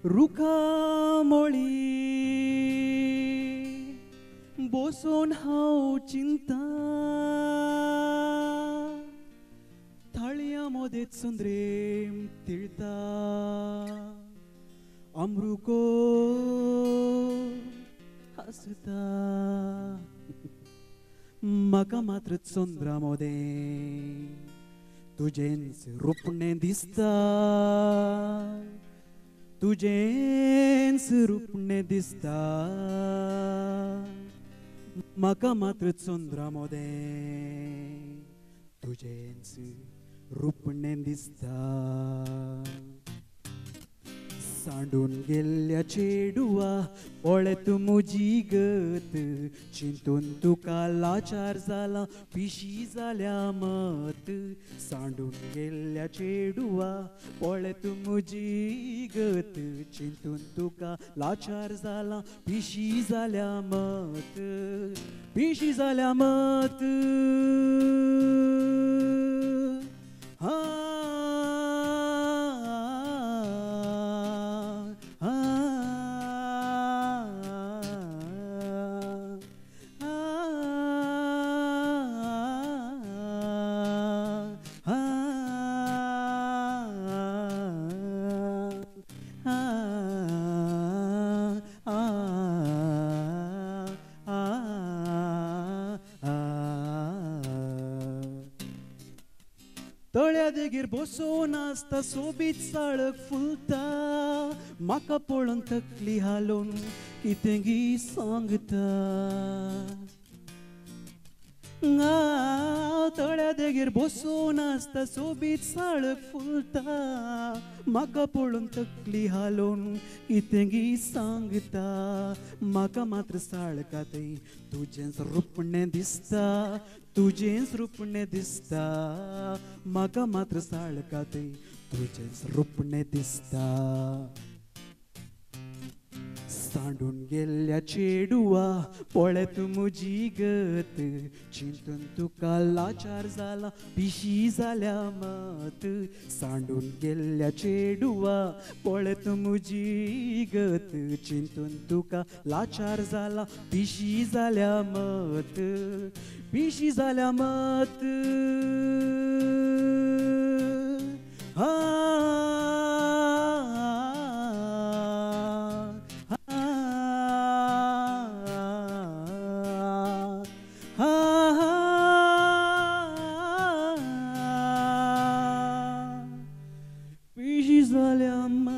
रुखामोळी बसून हांव चिंता थाळ्यामध्ये सुंदरेम तिळता अमृको हसता म्हाका मात्र चंद्रामध्ये तुजेंच रूपणे दिसता तुजेंच रूपणे दिसता म्हाका मात्र चंद्रामध्ये तुजेंच रूपणे दिसता सांडून गेल्ल्या चेडुआ पळय तूं म्हजी गत चिंतून तुका लाचार जाला पिशी जाल्या मत सांडून गेल्ल्या चेडुआ पळय तूं म्हजी गत चिंतून तुका लाचार जाला पिशी जाल्या मत पिशी जाल्या मत तळ्या देगेर बसून आसता सोबीत साळक फुलता म्हाका पळोवन तकली हालोवन कितेंगी सांगता तळ्या देगेर बसून आसता सोबीत साळक फुलता म्हाका पळोवन तकली हालोवन कितेंगी सांगता म्हाका मात्र साळकातय तुजेंच रूपणें दिसता तुजेंच रूपणें दिसता म्हाका मात्र साळकातय तुजेंच रूपणें दिसता सांडून गेल्ल्या चेडुआ पळय तूं म्हजी गत चिंतून तुका लाचार जाला पिशी जाल्या मत सांडून गेल्ल्या चेडुआ पळय तूं म्हजी गत चिंतून तुका लाचार जाला पिशी जाल्या मत पिशी जाल्या मत पिशी जाल्या मत